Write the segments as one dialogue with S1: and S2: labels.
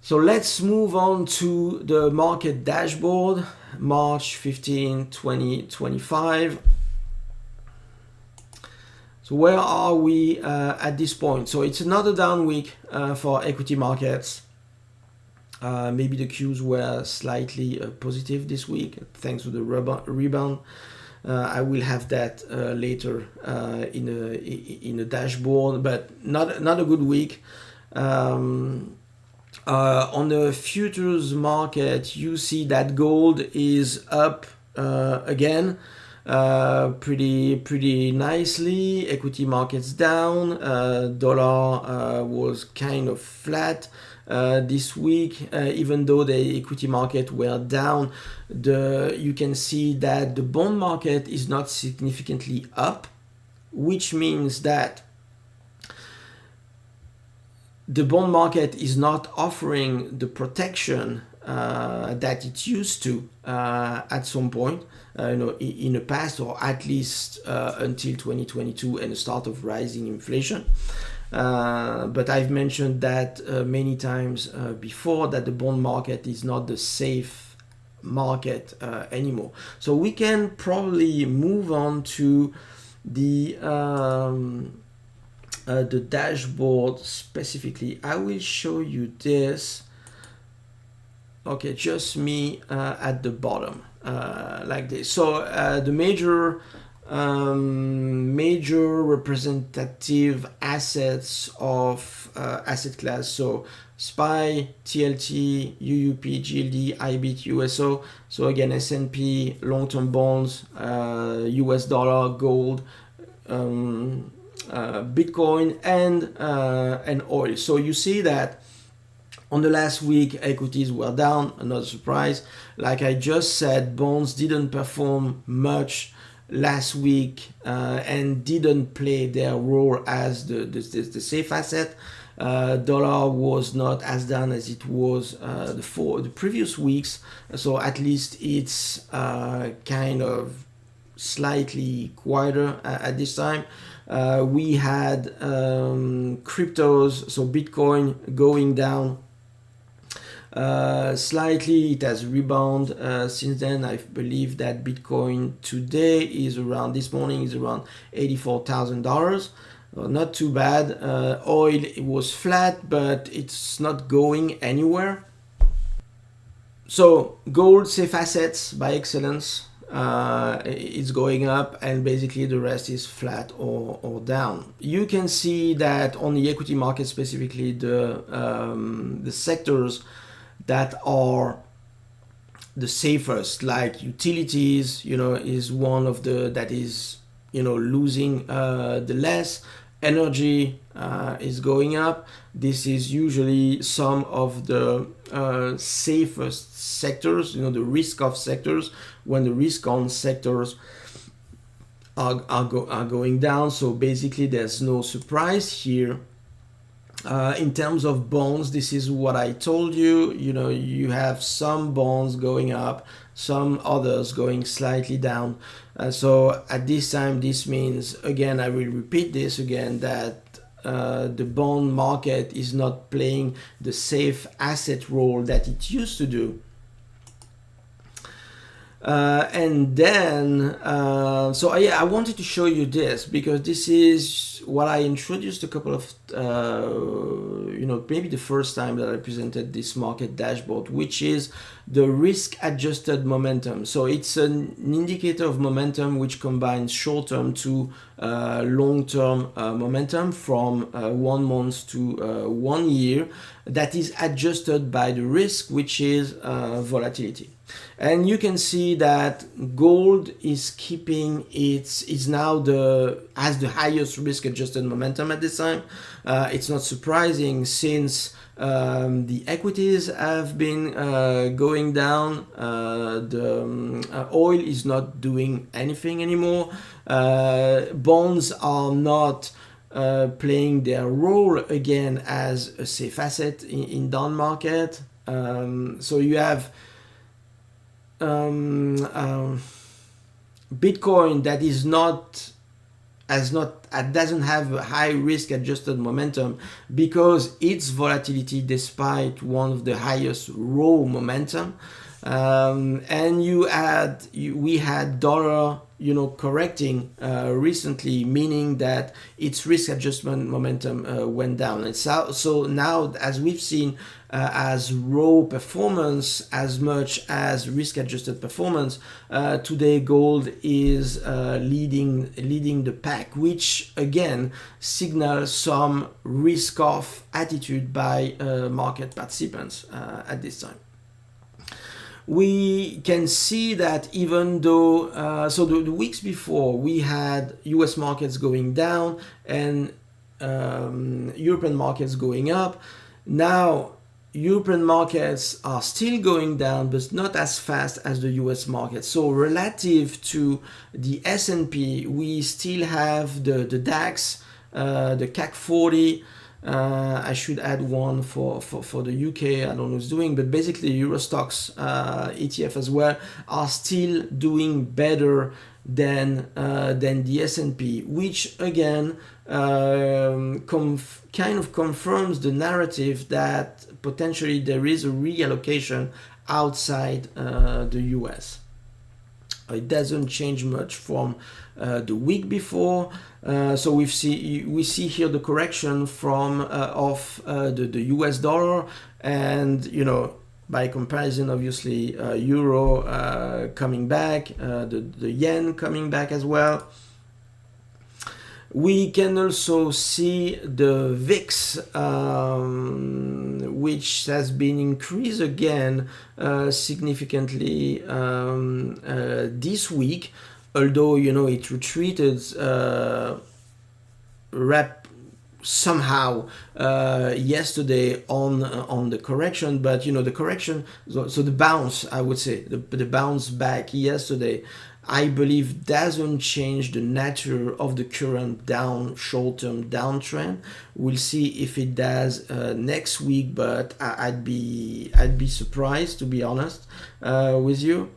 S1: So let's move on to the market dashboard, March 15, 2025. So where are we at this point? So it's another down week for equity markets. Maybe the Qs were slightly positive this week thanks to the rebound. I will have that later in a dashboard, but not a good week. On the futures market, you see that gold is up again, pretty nicely. Equity markets down. Dollar was kind of flat this week, even though the equity market were down. You can see that the bond market is not significantly up, which means that the bond market is not offering the protection that it used to at some point, in the past, or at least until 2022 and the start of rising inflation. But I've mentioned that many times before, that the bond market is not the safe market anymore. So we can probably move on to the dashboard specifically. I will show you this. Okay, just me at the bottom, like this. So the major representative assets of asset class. So SPY, TLT, UUP, GLD, IBIT, USO. So again, S&P, long-term bonds, US dollar, gold, Bitcoin, and oil. So you see that on the last week, equities were down, another surprise. Like I just said, bonds didn't perform much last week and didn't play their role as the safe asset. Dollar was not as down as it was the previous weeks, so at least it's kind of slightly quieter at this time. We had cryptos, so Bitcoin going down slightly. It has rebounded since then. I believe that Bitcoin today is around, this morning is around $84,000. Not too bad. Oil, it was flat, but it's not going anywhere. So gold, safe assets by excellence. It's going up, and basically the rest is flat or down. You can see that on the equity market specifically, the sectors that are the safest, like utilities, is one of the that is losing the less. Energy is going up. This is usually some of the safest sectors, the risk off sectors, when the risk on sectors are going down. So basically there's no surprise here. In terms of bonds, this is what I told you. You have some bonds going up, some others going slightly down. So at this time, this means, again, I will repeat this again, that the bond market is not playing the safe asset role that it used to do. And then, I wanted to show you this because this is what I introduced a couple of, maybe the first time that I presented this market dashboard, which is the risk-adjusted momentum. So it's an indicator of momentum which combines short-term to long-term momentum from 1 month to 1 year, that is adjusted by the risk, which is volatility. And you can see that gold is now has the highest risk-adjusted momentum at this time. It's not surprising, since the equities have been going down. The oil is not doing anything anymore. Bonds are not playing their role again as a safe asset in down market. So you have Bitcoin that is not doesn't have a high risk adjusted momentum because its volatility despite one of the highest raw momentum. And we had dollar correcting recently, meaning that its risk adjustment momentum went down. And so now, as we've seen, as raw performance as much as risk adjusted performance, today gold is leading the pack, which again signals some risk off attitude by market participants at this time. We can see that even though, so the weeks before we had US markets going down and European markets going up. Now European markets are still going down, but not as fast as the US market. So relative to the S&P, we still have the DAX, the CAC 40, I should add one for the UK, I don't know who's doing, but basically Eurostoxx ETF as well are still doing better than the S&P, which again kind of confirms the narrative that potentially there is a reallocation outside the US. It doesn't change much from the week before. So we see here the correction from of the US dollar, and by comparison, obviously euro coming back, the yen coming back as well. We can also see the VIX, which has been increased again significantly this week, although it retreated somehow yesterday on the correction, but the correction, so the bounce, I would say the bounce back yesterday, I believe doesn't change the nature of the current short-term downtrend. We'll see if it does next week, but I'd be surprised, to be honest with you.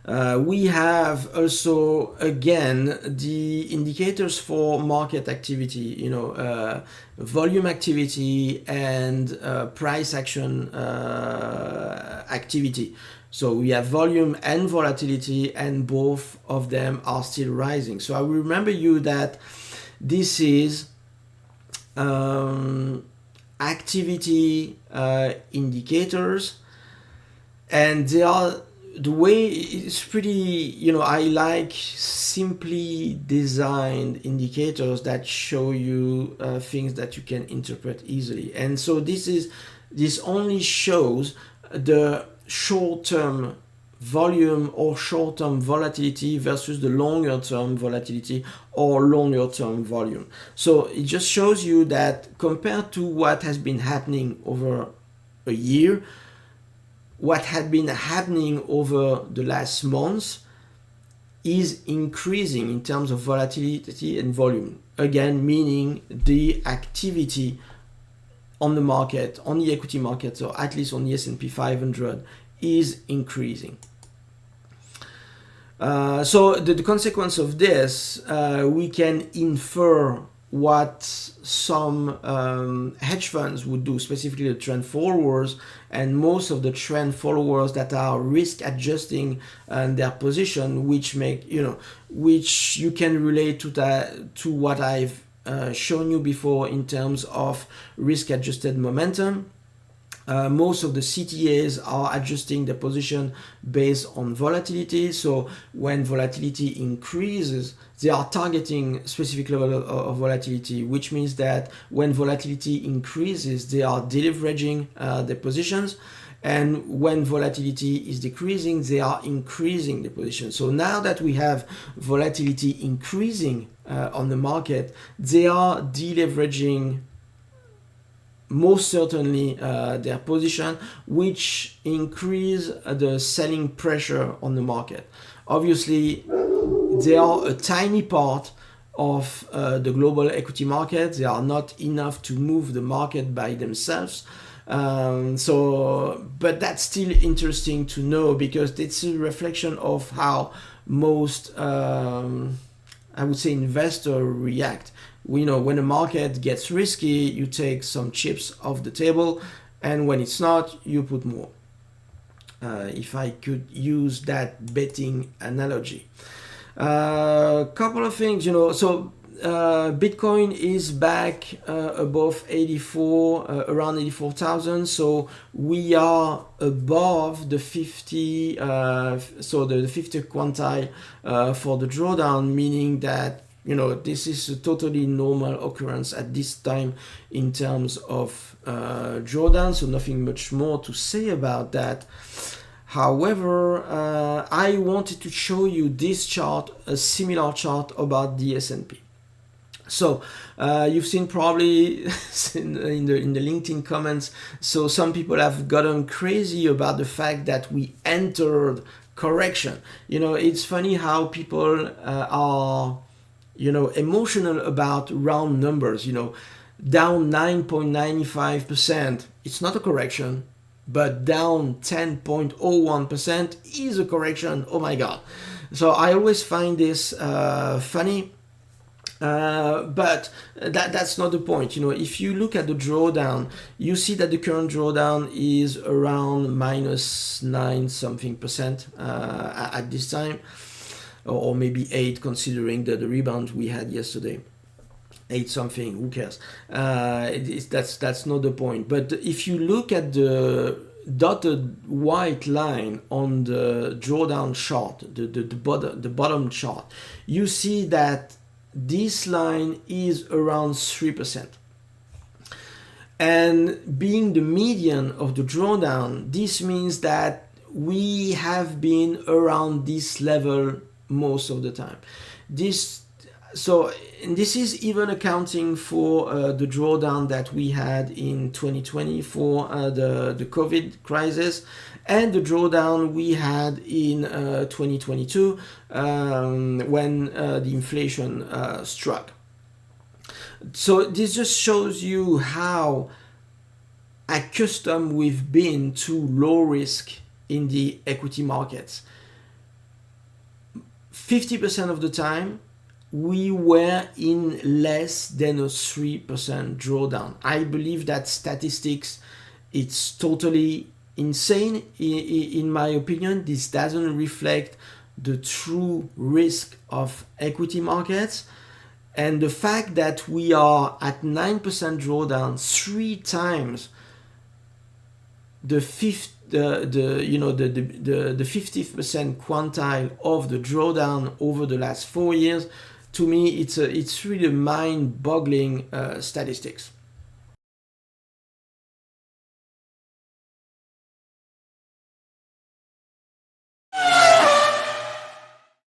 S1: We have also again the indicators for market activity, volume activity and price action activity. So we have volume and volatility, and both of them are still rising. So I will remember you that this is activity indicators, and they are, the way it's pretty, I like simply designed indicators that show you things that you can interpret easily. And so this only shows the short-term volume or short-term volatility versus the longer-term volatility or longer-term volume. So it just shows you that compared to what has been happening over a year, what had been happening over the last months is increasing in terms of volatility and volume. Again, meaning the activity on the market, on the equity market, or at least on the S&P 500, is increasing. So the consequence of this, we can infer what some hedge funds would do, specifically the trend followers, and most of the trend followers that are risk adjusting their position, which which you can relate to what I've shown you before in terms of risk adjusted momentum. Most of the CTAs are adjusting their position based on volatility. So when volatility increases, they are targeting specific level of volatility, which means that when volatility increases, they are deleveraging their positions. And when volatility is decreasing, they are increasing the position. So now that we have volatility increasing on the market, they are deleveraging most certainly their position, which increase the selling pressure on the market. Obviously, they are a tiny part of the global equity market. They are not enough to move the market by themselves. But that's still interesting to know, because it's a reflection of how most I would say, investor react. We know when a market gets risky, you take some chips off the table, and when it's not, you put more. If I could use that betting analogy. Couple of things, so Bitcoin is back above 84, around 84,000. So we are above the 50, so the 50 quantile for the drawdown, meaning that this is a totally normal occurrence at this time in terms of drawdown. So nothing much more to say about that. However, I wanted to show you this chart, a similar chart about the S&P. So you've seen probably in the LinkedIn comments, so some people have gotten crazy about the fact that we entered correction. It's funny how people are emotional about round numbers. Down 9.95%, it's not a correction, but down 10.01% is a correction. Oh my God. So I always find this funny. But that's not the point. If you look at the drawdown, you see that the current drawdown is around minus 9 something percent at this time, or maybe 8 considering the rebound we had yesterday. 8 something, who cares? That's not the point. But if you look at the dotted white line on the drawdown chart, the bottom chart, you see that this line is around 3%. And being the median of the drawdown, this means that we have been around this level most of the time. This is even accounting for the drawdown that we had in 2020 for the COVID crisis, and the drawdown we had in 2022 when the inflation struck. So this just shows you how accustomed we've been to low risk in the equity markets. 50% of the time, we were in less than a 3% drawdown. I believe that statistics, it's totally insane in my opinion. This doesn't reflect the true risk of equity markets. And the fact that we are at 9% drawdown, 3 times the 50th% quantile of the drawdown over the last 4 years, to me, it's really mind-boggling statistics.